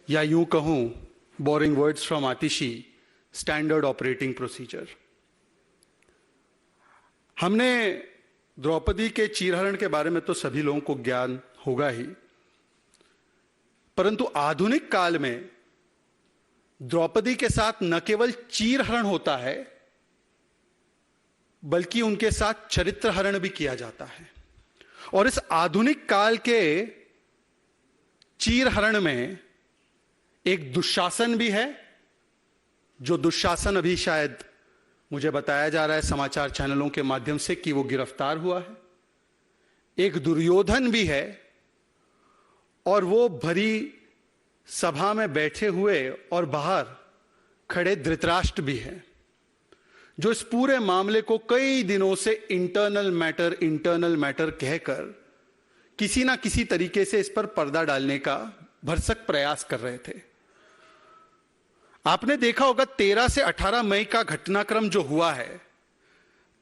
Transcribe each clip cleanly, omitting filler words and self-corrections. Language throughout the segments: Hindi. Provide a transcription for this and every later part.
या यूं कहूं boring words from Atishi, standard operating procedure. हमने द्रौपदी के चीरहरण के बारे में तो सभी लोगों को ज्ञान होगा ही, परंतु आधुनिक काल में द्रौपदी के साथ न केवल चीरहरण होता है बल्कि उनके साथ चरित्रहरण भी किया जाता है। और इस आधुनिक काल के चीरहरण में एक दुशासन भी है, जो दुशासन अभी शायद मुझे बताया जा रहा है समाचार चैनलों के माध्यम से कि वो गिरफ्तार हुआ है। एक दुर्योधन भी है और वो भरी सभा में बैठे हुए और बाहर खड़े धृतराष्ट्र भी है, जो इस पूरे मामले को कई दिनों से इंटरनल मैटर कहकर किसी ना किसी तरीके से इस पर पर्दा डालने का भरसक प्रयास कर रहे थे। आपने देखा होगा 13 से 18 मई का घटनाक्रम जो हुआ है।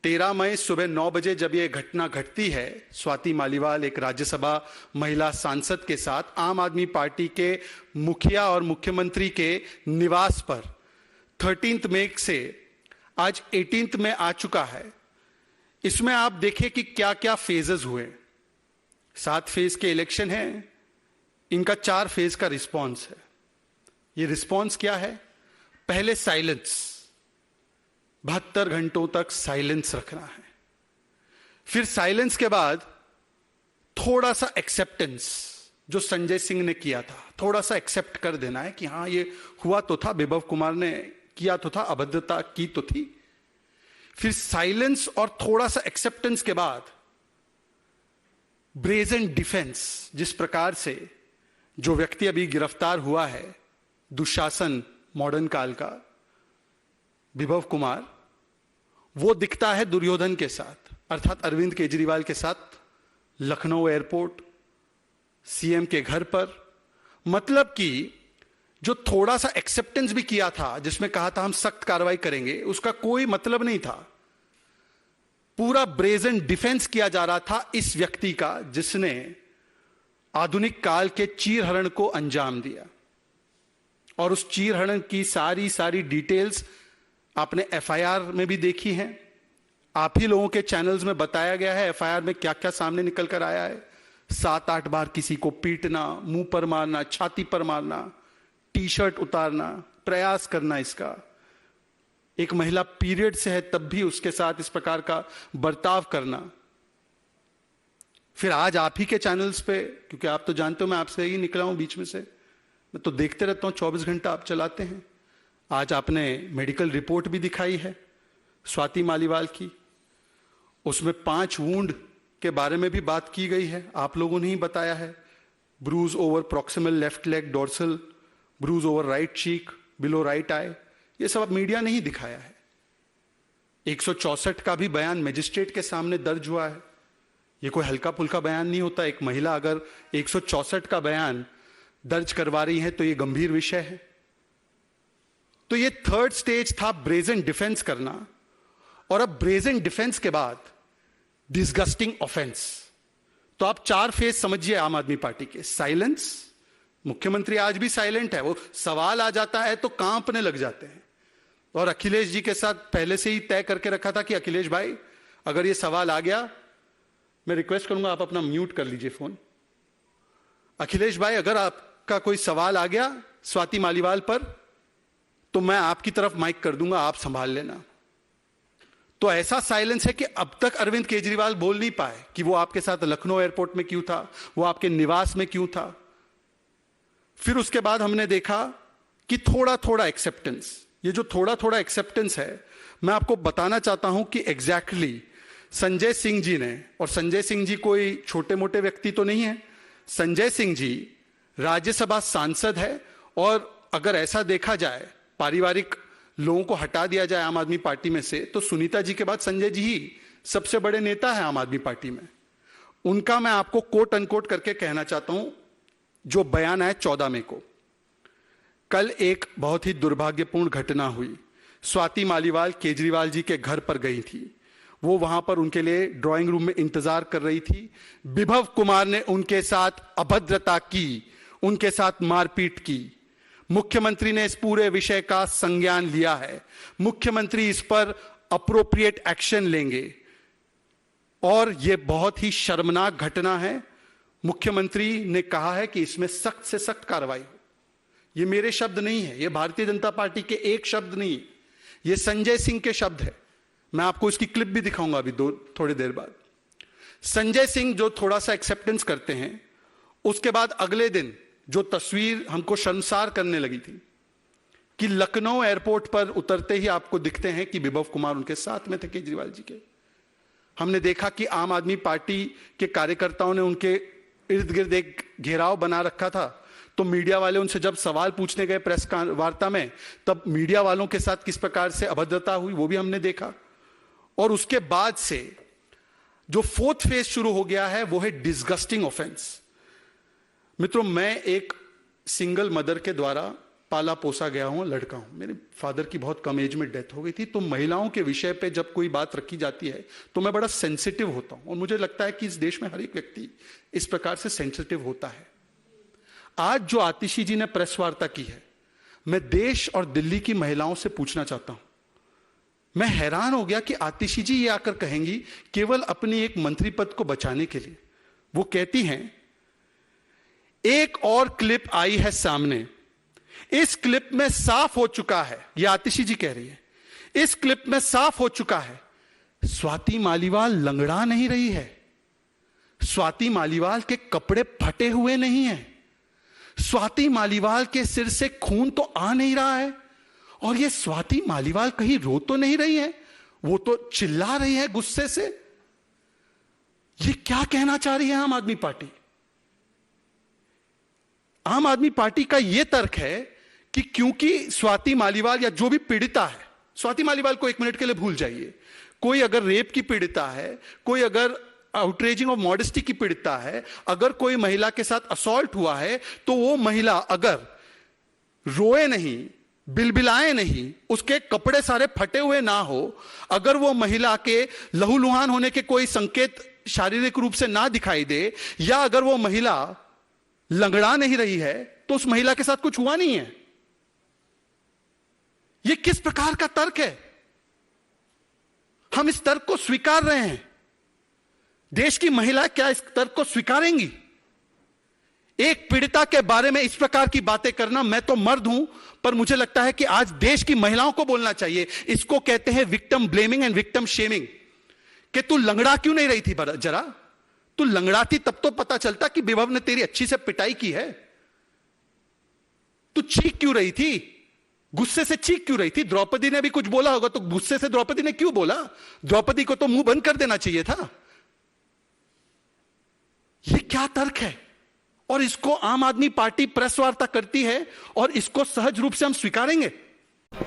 13 मई सुबह 9 बजे जब यह घटना घटती है, स्वाति मालीवाल एक राज्यसभा महिला सांसद के साथ आम आदमी पार्टी के मुखिया और मुख्यमंत्री के निवास पर 13 मई से आज 18 में आ चुका है। इसमें आप देखें कि क्या क्या फेजेस हुए। 7 फेज के इलेक्शन है, इनका 4 फेज का रिस्पॉन्स है। ये रिस्पॉन्स क्या है? पहले साइलेंस, 72 घंटों तक साइलेंस रखना है। फिर साइलेंस के बाद थोड़ा सा एक्सेप्टेंस, जो संजय सिंह ने किया था, थोड़ा सा एक्सेप्ट कर देना है कि हां ये हुआ तो था, विभव कुमार ने किया तो था, अभद्रता की तो थी। फिर साइलेंस और थोड़ा सा एक्सेप्टेंस के बाद ब्रेजन डिफेंस, जिस प्रकार से जो व्यक्ति अभी गिरफ्तार हुआ है, दुशासन मॉडर्न काल का विभव कुमार, वो दिखता है दुर्योधन के साथ, अर्थात अरविंद केजरीवाल के साथ लखनऊ एयरपोर्ट, सीएम के घर पर। मतलब कि जो थोड़ा सा एक्सेप्टेंस भी किया था, जिसमें कहा था हम सख्त कार्रवाई करेंगे, उसका कोई मतलब नहीं था। पूरा ब्रेजन डिफेंस किया जा रहा था इस व्यक्ति का, जिसने आधुनिक काल के चीरहरण को अंजाम दिया। और उस चीरहरण की सारी डिटेल्स आपने एफआईआर में भी देखी हैं। आप ही लोगों के चैनल्स में बताया गया है एफआईआर में क्या क्या सामने निकल कर आया है। 7-8 बार किसी को पीटना, मुंह पर मारना, छाती पर मारना, टी शर्ट उतारना, प्रयास करना इसका। एक महिला पीरियड से है तब भी उसके साथ इस प्रकार का बर्ताव करना। फिर आज आप ही के चैनल्स पे, क्योंकि आप तो जानते हो मैं आपसे ही निकला हूं बीच में से, मैं तो देखते रहता हूं, 24 घंटा आप चलाते हैं। आज आपने मेडिकल रिपोर्ट भी दिखाई है स्वाति मालीवाल की, उसमें 5 वुंड के बारे में भी बात की गई है, आप लोगों ने ही बताया है। Bruise over proximal left leg dorsal, bruise over right cheek, below right eye, ये सब अब मीडिया ने ही दिखाया है। 164 का भी बयान मजिस्ट्रेट के सामने दर्ज हुआ है। ये कोई हल्का फुल्का बयान नहीं होता। एक महिला अगर 164 का बयान दर्ज करवा रही है तो ये गंभीर विषय है। तो ये 3rd स्टेज था ब्रेजन डिफेंस करना। और अब ब्रेजन डिफेंस के बाद डिसगस्टिंग ऑफेंस। तो आप 4 फेज समझिए आम आदमी पार्टी के। साइलेंस, मुख्यमंत्री आज भी साइलेंट है, वो सवाल आ जाता है तो कांपने लग जाते हैं। और अखिलेश जी के साथ पहले से ही तय करके रखा था कि अखिलेश भाई अगर ये सवाल आ गया, मैं रिक्वेस्ट करूंगा आप अपना म्यूट कर लीजिए फोन। अखिलेश भाई अगर आपका कोई सवाल आ गया स्वाति मालीवाल पर, तो मैं आपकी तरफ माइक कर दूंगा, आप संभाल लेना। तो ऐसा साइलेंस है कि अब तक अरविंद केजरीवाल बोल नहीं पाए कि वो आपके साथ लखनऊ एयरपोर्ट में क्यों था, वो आपके निवास में क्यों था। फिर उसके बाद हमने देखा कि थोड़ा थोड़ा एक्सेप्टेंस, ये जो थोड़ा थोड़ा एक्सेप्टेंस है, मैं आपको बताना चाहता हूं कि एग्जैक्टली संजय सिंह जी ने, और संजय सिंह जी कोई छोटे मोटे व्यक्ति तो नहीं है, संजय सिंह जी राज्यसभा सांसद है। और अगर ऐसा देखा जाए, पारिवारिक लोगों को हटा दिया जाए आम आदमी पार्टी में से, तो सुनीता जी के बाद संजय जी ही सबसे बड़े नेता है आम आदमी पार्टी में। उनका मैं आपको कोट अनकोट करके कहना चाहता हूं, जो बयान आया 14 मई को। कल एक बहुत ही दुर्भाग्यपूर्ण घटना हुई। स्वाति मालीवाल केजरीवाल जी के घर पर गई थी। वो वहां पर उनके लिए ड्राइंग रूम में इंतजार कर रही थी। विभव कुमार ने उनके साथ अभद्रता की, उनके साथ मारपीट की। मुख्यमंत्री ने इस पूरे विषय का संज्ञान लिया है। मुख्यमंत्री इस पर अप्रोप्रिएट एक्शन लेंगे और यह बहुत ही शर्मनाक घटना है। मुख्यमंत्री ने कहा है कि इसमें सख्त से सख्त कार्रवाई हो। ये मेरे शब्द नहीं है, ये भारतीय जनता पार्टी के एक शब्द नहीं, ये संजय सिंह के शब्द है। मैं आपको इसकी क्लिप भी दिखाऊंगा अभी थोड़ी देर बाद। संजय सिंह जो थोड़ा सा एक्सेप्टेंस करते हैं, उसके बाद अगले दिन जो तस्वीर हमको शर्मसार करने लगी थी कि लखनऊ एयरपोर्ट पर उतरते ही आपको दिखते हैं कि विभव कुमार उनके साथ में थे, केजरीवाल जी के। हमने देखा कि आम आदमी पार्टी के कार्यकर्ताओं ने उनके इर्द गिर्द एक घेराव बना रखा था, तो मीडिया वाले उनसे जब सवाल पूछने गए प्रेस वार्ता में, तब मीडिया वालों के साथ किस प्रकार से अभद्रता हुई वो भी हमने देखा। और उसके बाद से जो फोर्थ फेज शुरू हो गया है वो है डिसगस्टिंग ऑफेंस। मित्रों, मैं एक सिंगल मदर के द्वारा पाला पोसा गया हूं, लड़का हूं। मेरे फादर की बहुत कम एज में डेथ हो गई थी, तो महिलाओं के विषय पे जब कोई बात रखी जाती है तो मैं बड़ा सेंसिटिव होता हूं, और मुझे लगता है कि इस देश में हर एक व्यक्ति इस प्रकार से सेंसिटिव होता है। आज जो आतिशी जी ने प्रेस वार्ता की है, मैं देश और दिल्ली की महिलाओं से पूछना चाहता हूं। मैं हैरान हो गया कि आतिशी जी ये आकर कहेंगी केवल अपनी एक मंत्री पद को बचाने के लिए। वो कहती हैं, एक और क्लिप आई है सामने, इस क्लिप में साफ हो चुका है, यह आतिशी जी कह रही है, इस क्लिप में साफ हो चुका है स्वाति मालीवाल लंगड़ा नहीं रही है, स्वाति मालीवाल के कपड़े फटे हुए नहीं हैं, स्वाति मालीवाल के सिर से खून तो आ नहीं रहा है, और ये स्वाति मालीवाल कहीं रो तो नहीं रही है, वो तो चिल्ला रही है गुस्से से। ये क्या कहना चाह रही है आम आदमी पार्टी? आम आदमी पार्टी का यह तर्क है कि क्योंकि स्वाति मालीवाल या जो भी पीड़िता है, स्वाति मालीवाल को एक मिनट के लिए भूल जाइए, कोई अगर रेप की पीड़िता है, कोई अगर आउटरेजिंग ऑफ मॉडेस्टी की पीड़िता है, अगर कोई महिला के साथ असॉल्ट हुआ है, तो वो महिला अगर रोए नहीं, बिलबिलाए नहीं, उसके कपड़े सारे फटे हुए ना हो, अगर वो महिला के लहूलुहान होने के कोई संकेत शारीरिक रूप से ना दिखाई दे, या अगर वो महिला लंगड़ा नहीं रही है, तो उस महिला के साथ कुछ हुआ नहीं है। यह किस प्रकार का तर्क है? हम इस तर्क को स्वीकार रहे हैं। देश की महिला क्या इस तर्क को स्वीकारेंगी? एक पीड़िता के बारे में इस प्रकार की बातें करना, मैं तो मर्द हूं, पर मुझे लगता है कि आज देश की महिलाओं को बोलना चाहिए। इसको कहते हैं victim blaming and victim shaming, कि तू लंगड़ा क्यों नहीं रही थी? जरा तू लंगड़ाती तब तो पता चलता कि विभव ने तेरी अच्छी से पिटाई की है। तू चीख क्यों रही थी? गुस्से से चीख क्यों रही थी? द्रौपदी ने भी कुछ बोला होगा, तो गुस्से से द्रौपदी ने क्यों बोला? द्रौपदी को तो मुंह बंद कर देना चाहिए था। यह क्या तर्क है? और इसको आम आदमी पार्टी प्रेस वार्ता करती है, और इसको सहज रूप से हम स्वीकारेंगे?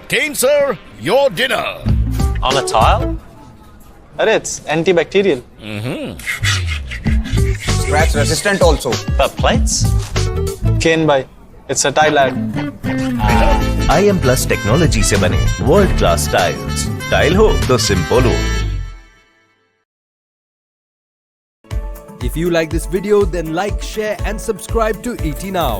Kane sir, your dinner. On a tile? Arey, it's antibacterial. Scratch resistant also. The plates? Kane bhai, it's a tile ad. IM Plus technology से बने वर्ल्ड क्लास टाइल्स। टाइल हो तो सिंपल हो। If you like this video, then like, share and subscribe to ET Now.